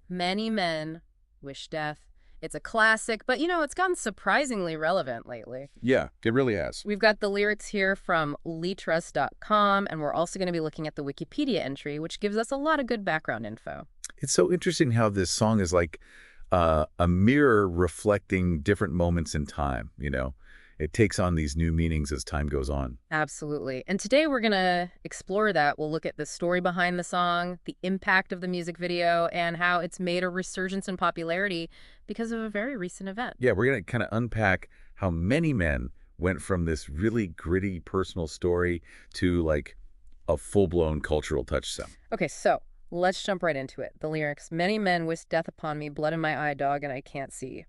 Many men wish death. It's a classic, but it's gotten surprisingly relevant lately. Yeah, it really has. We've got the lyrics here from leetrust.com, and we're also going to be looking at the Wikipedia entry, which gives us a lot of good background info. It's so interesting how this song is like a mirror reflecting different moments in time. It takes on these new meanings as time goes on. Absolutely. And today we're going to explore that. We'll look at the story behind the song, the impact of the music video, and how it's made a resurgence in popularity because of a very recent event. Yeah, we're going to kind of unpack how many men went from this really gritty personal story to like a full-blown cultural touchstone. Okay, so let's jump right into it. The lyrics: Many men wish death upon me, blood in my eye, dog, and I can't see.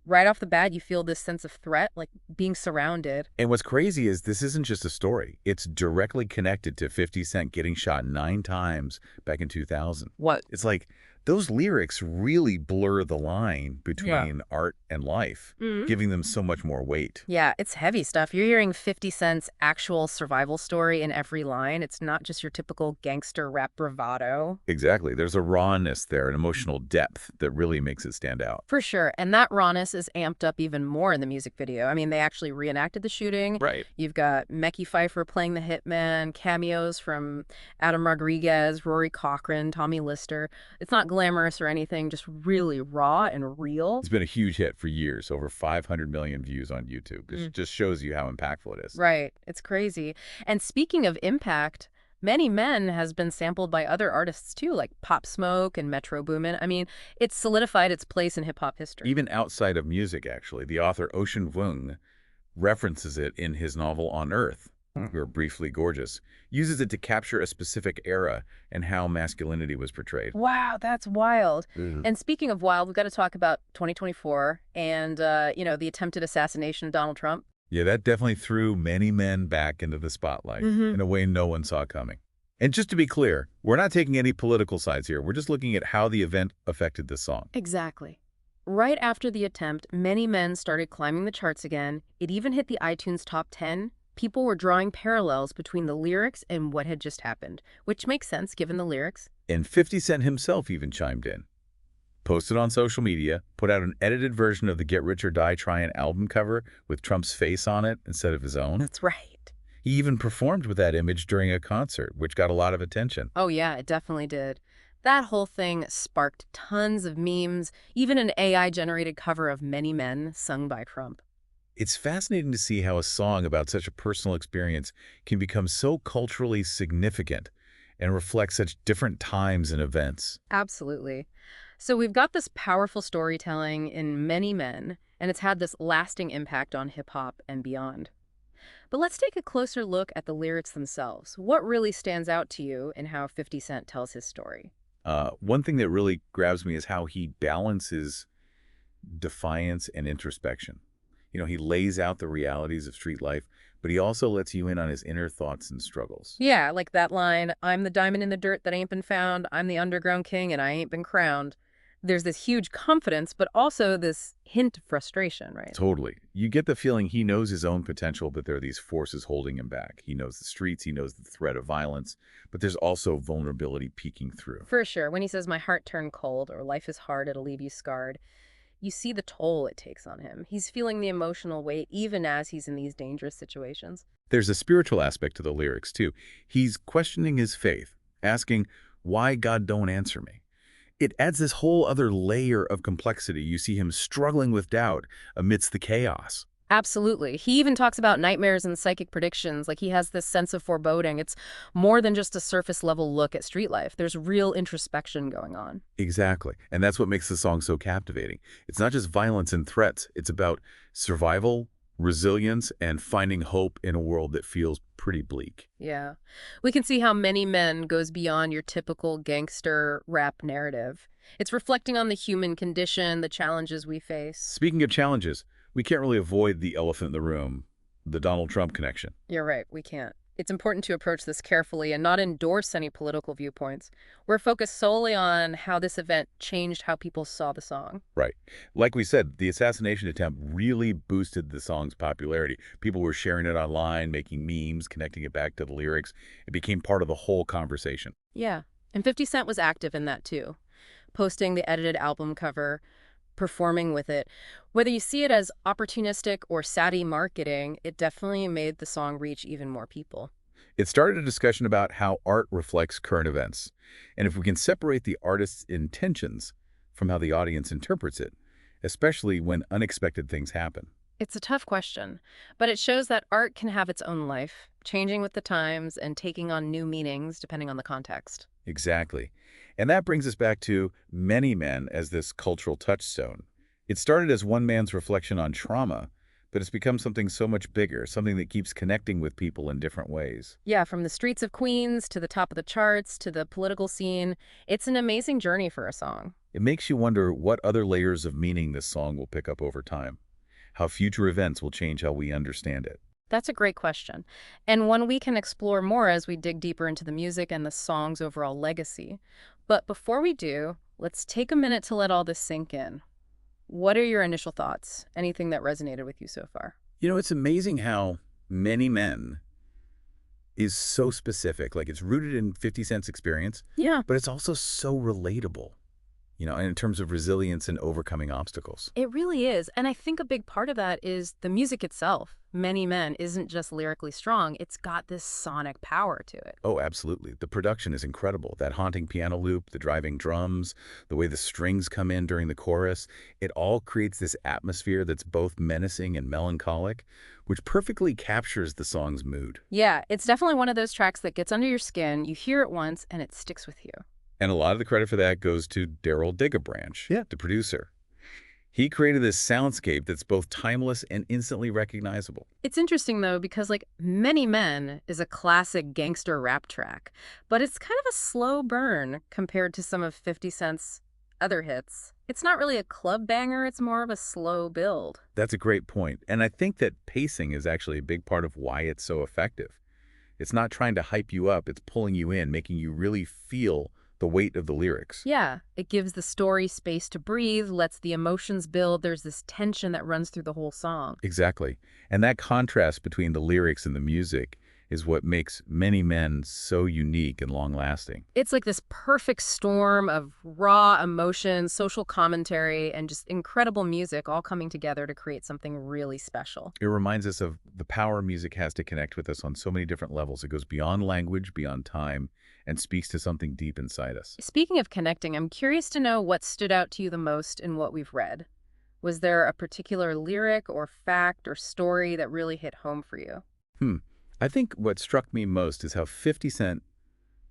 Right off the bat, you feel this sense of threat, like being surrounded. And what's crazy is this isn't just a story. It's directly connected to 50 Cent getting shot 9 times back in 2000. What? It's like those lyrics really blur the line Yeah. between art and life, giving them so much more weight. Yeah, it's heavy stuff. You're hearing 50 Cent's actual survival story in every line. It's not just your typical gangster rap bravado. Exactly. There's a rawness there, an emotional depth that really makes it stand out. For sure. And that rawness is amped up even more in the music video. I mean, they actually reenacted the shooting. Right. You've got Mecky Pfeiffer playing the hitman, cameos from Adam Rodriguez, Rory Cochrane, Tommy Lister. It's not glamorous or anything, just really raw and real. It's been a huge hit for years, over 500 million views on YouTube. It just shows you how impactful it is. Right. It's crazy. And speaking of impact, Many Men has been sampled by other artists too, like Pop Smoke and Metro Boomin. I mean, it's solidified its place in hip hop history. Even outside of music, actually, the author Ocean Vuong references it in his novel On Earth, or Briefly Gorgeous, uses it to capture a specific era and how masculinity was portrayed. Wow, that's wild. And speaking of wild, we've got to talk about 2024 and, the attempted assassination of Donald Trump. Yeah, that definitely threw many men back into the spotlight in a way no one saw coming. And just to be clear, we're not taking any political sides here. We're just looking at how the event affected the song. Exactly. Right after the attempt, Many Men started climbing the charts again. It even hit the iTunes top 10. People were drawing parallels between the lyrics and what had just happened, which makes sense given the lyrics. And 50 Cent himself even chimed in. Posted on social media, put out an edited version of the Get Rich or Die Tryin' album cover with Trump's face on it instead of his own. That's right. He even performed with that image during a concert, which got a lot of attention. Oh, yeah, it definitely did. That whole thing sparked tons of memes, even an AI-generated cover of Many Men sung by Trump. It's fascinating to see how a song about such a personal experience can become so culturally significant and reflect such different times and events. Absolutely. So we've got this powerful storytelling in Many Men, and it's had this lasting impact on hip hop and beyond. But let's take a closer look at the lyrics themselves. What really stands out to you in how 50 Cent tells his story? One thing that really grabs me is how he balances defiance and introspection. He lays out the realities of street life, but he also lets you in on his inner thoughts and struggles. Yeah, like that line, I'm the diamond in the dirt that ain't been found, I'm the underground king and I ain't been crowned. There's this huge confidence, but also this hint of frustration, right? Totally. You get the feeling he knows his own potential, but there are these forces holding him back. He knows the streets, he knows the threat of violence, but there's also vulnerability peeking through. For sure. When he says, my heart turned cold or life is hard, it'll leave you scarred, you see the toll it takes on him. He's feeling the emotional weight even as he's in these dangerous situations. There's a spiritual aspect to the lyrics, too. He's questioning his faith, asking, why God don't answer me? It adds this whole other layer of complexity. You see him struggling with doubt amidst the chaos. Absolutely. He even talks about nightmares and psychic predictions, like he has this sense of foreboding. It's more than just a surface level look at street life. There's real introspection going on. Exactly. And that's what makes the song so captivating. It's not just violence and threats. It's about survival, resilience, and finding hope in a world that feels pretty bleak. Yeah. We can see how Many Men goes beyond your typical gangster rap narrative. It's reflecting on the human condition, the challenges we face. Speaking of challenges, we can't really avoid the elephant in the room, the Donald Trump connection. You're right, we can't. It's important to approach this carefully and not endorse any political viewpoints. We're focused solely on how this event changed how people saw the song. Right. Like we said, the assassination attempt really boosted the song's popularity. People were sharing it online, making memes, connecting it back to the lyrics. It became part of the whole conversation. Yeah, and 50 Cent was active in that too. posting the edited album cover, performing with it. Whether you see it as opportunistic or savvy marketing, it definitely made the song reach even more people. It started a discussion about how art reflects current events, and if we can separate the artist's intentions from how the audience interprets it, especially when unexpected things happen. It's a tough question, but it shows that art can have its own life, changing with the times and taking on new meanings depending on the context. Exactly. And that brings us back to Many Men as this cultural touchstone. It started as one man's reflection on trauma, but it's become something so much bigger, something that keeps connecting with people in different ways. Yeah, from the streets of Queens to the top of the charts to the political scene, it's an amazing journey for a song. It makes you wonder what other layers of meaning this song will pick up over time, how future events will change how we understand it. That's a great question, and one we can explore more as we dig deeper into the music and the song's overall legacy. But before we do, let's take a minute to let all this sink in. What are your initial thoughts? Anything that resonated with you so far? You know, it's amazing how Many Men is so specific. Like, it's rooted in 50 Cent's experience, Yeah, but it's also so relatable, and in terms of resilience and overcoming obstacles. it really is. And I think a big part of that is the music itself. Many Men isn't just lyrically strong, it's got this sonic power to it. Oh, absolutely. The production is incredible. That haunting piano loop, the driving drums, the way the strings come in during the chorus, it all creates this atmosphere that's both menacing and melancholic, which perfectly captures the song's mood. Yeah, it's definitely one of those tracks that gets under your skin. You hear it once and it sticks with you. And a lot of the credit for that goes to Daryl Digabranch, the producer. He created this soundscape that's both timeless and instantly recognizable. It's interesting, though, because, like, Many Men is a classic gangster rap track, but it's kind of a slow burn compared to some of 50 Cent's other hits. It's not really a club banger, it's more of a slow build. That's a great point. And I think that pacing is actually a big part of why it's so effective. It's not trying to hype you up, it's pulling you in, making you really feel the weight of the lyrics. Yeah, it gives the story space to breathe, lets the emotions build. There's this tension that runs through the whole song. Exactly. And that contrast between the lyrics and the music is what makes Many Men so unique and long-lasting. It's like this perfect storm of raw emotion, social commentary, and just incredible music all coming together to create something really special. It reminds us of the power music has to connect with us on so many different levels. It goes beyond language, beyond time, and speaks to something deep inside us. Speaking of connecting, I'm curious to know what stood out to you the most in what we've read. Was there a particular lyric or fact or story that really hit home for you? Hmm. I think what struck me most is how 50 Cent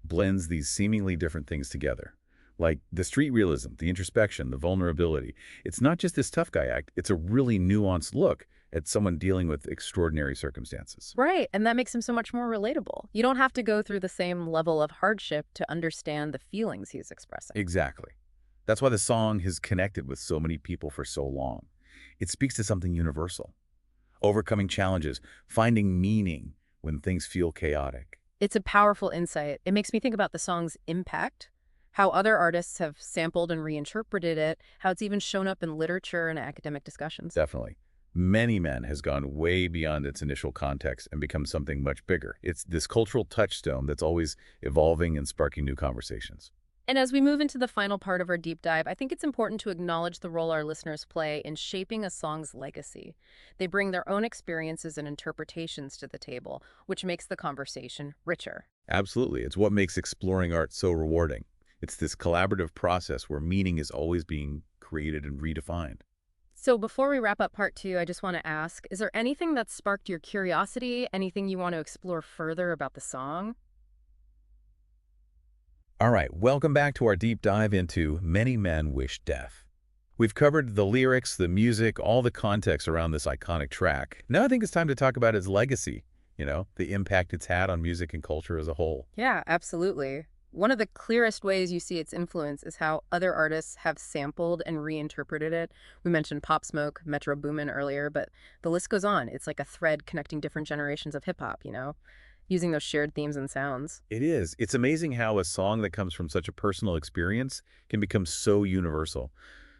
blends these seemingly different things together. Like the street realism, the introspection, the vulnerability. It's not just this tough guy act, it's a really nuanced look at someone dealing with extraordinary circumstances. Right, and that makes him so much more relatable. You don't have to go through the same level of hardship to understand the feelings he's expressing. Exactly. That's why the song has connected with so many people for so long. It speaks to something universal. Overcoming challenges, finding meaning when things feel chaotic. It's a powerful insight. It makes me think about the song's impact, how other artists have sampled and reinterpreted it, how it's even shown up in literature and academic discussions. Definitely. Many Men has gone way beyond its initial context and become something much bigger. It's this cultural touchstone that's always evolving and sparking new conversations. And as we move into the final part of our deep dive, I think it's important to acknowledge the role our listeners play in shaping a song's legacy. They bring their own experiences and interpretations to the table, which makes the conversation richer. Absolutely. It's what makes exploring art so rewarding. It's this collaborative process where meaning is always being created and redefined. So before we wrap up part two, I just want to ask, is there anything that sparked your curiosity? Anything you want to explore further about the song? All right, welcome back to our deep dive into Many Men Wish Death. We've covered the lyrics, the music, all the context around this iconic track. Now I think it's time to talk about its legacy, the impact it's had on music and culture as a whole. Yeah, absolutely. One of the clearest ways you see its influence is how other artists have sampled and reinterpreted it. We mentioned Pop Smoke, Metro Boomin earlier, but the list goes on. It's like a thread connecting different generations of hip-hop, using those shared themes and sounds. It is. It's amazing how a song that comes from such a personal experience can become so universal.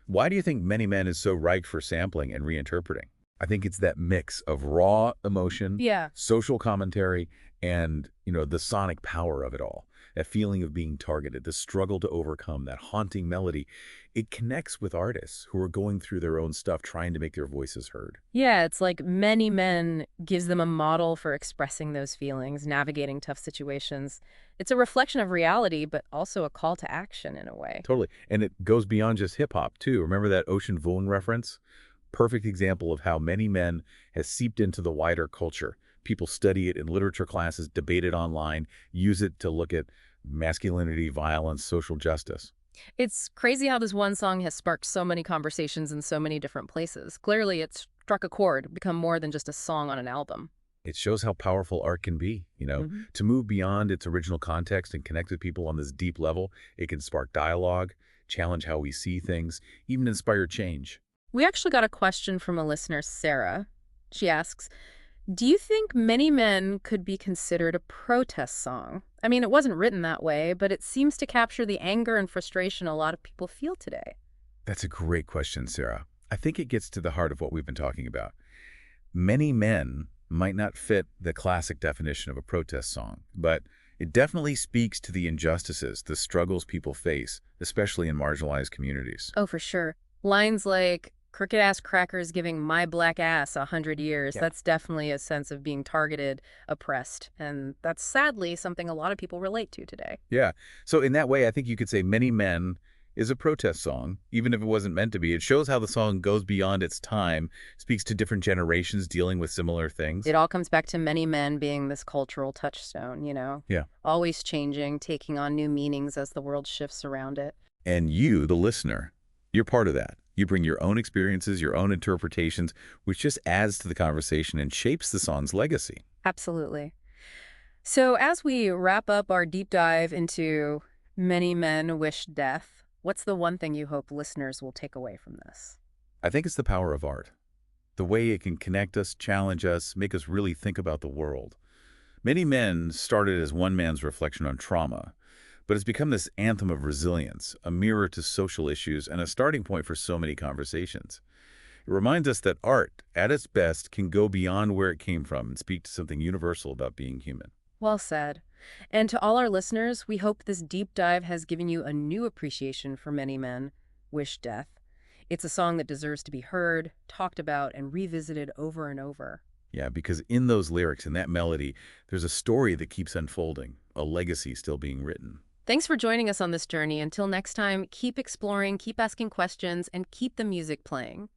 Why do you think Many Men is so ripe for sampling and reinterpreting? I think it's that mix of raw emotion, Yeah. social commentary, and, the sonic power of it all. That feeling of being targeted, the struggle to overcome, that haunting melody, it connects with artists who are going through their own stuff, trying to make their voices heard. Yeah, it's like Many Men gives them a model for expressing those feelings, navigating tough situations. It's a reflection of reality, but also a call to action in a way. Totally. And it goes beyond just hip hop, too. Remember that Ocean Vuong reference? Perfect example of how Many Men has seeped into the wider culture. People study it in literature classes, debate it online, use it to look at masculinity, violence, social justice. It's crazy how this one song has sparked so many conversations in so many different places. Clearly, it's struck a chord, become more than just a song on an album. It shows how powerful art can be, to move beyond its original context and connect with people on this deep level. It can spark dialogue, challenge how we see things, even inspire change. We actually got a question from a listener, Sarah. She asks, do you think Many Men could be considered a protest song? I mean, it wasn't written that way, but it seems to capture the anger and frustration a lot of people feel today. That's a great question, Sarah. I think it gets to the heart of what we've been talking about. Many men might not fit the classic definition of a protest song, but it definitely speaks to the injustices, the struggles people face, especially in marginalized communities. Oh, for sure. Lines like, crooked ass crackers giving my black ass 100 years, Yeah. that's definitely a sense of being targeted, oppressed. And that's sadly something a lot of people relate to today. Yeah. So in that way, I think you could say Many Men is a protest song, even if it wasn't meant to be. It shows how the song goes beyond its time, speaks to different generations dealing with similar things. It all comes back to Many Men being this cultural touchstone, Yeah. always changing, taking on new meanings as the world shifts around it. And you, the listener, you're part of that. You bring your own experiences, your own interpretations, which just adds to the conversation and shapes the song's legacy. Absolutely. So as we wrap up our deep dive into Many Men Wish Death, what's the one thing you hope listeners will take away from this? I think it's the power of art. The way it can connect us, challenge us, make us really think about the world. Many Men started as one man's reflection on trauma, but it's become this anthem of resilience, a mirror to social issues, and a starting point for so many conversations. It reminds us that art, at its best, can go beyond where it came from and speak to something universal about being human. Well said. And to all our listeners, we hope this deep dive has given you a new appreciation for Many Men Wish Death. It's a song that deserves to be heard, talked about, and revisited over and over. Yeah, because in those lyrics, in that melody, there's a story that keeps unfolding, a legacy still being written. Thanks for joining us on this journey. Until next time, keep exploring, keep asking questions, and keep the music playing.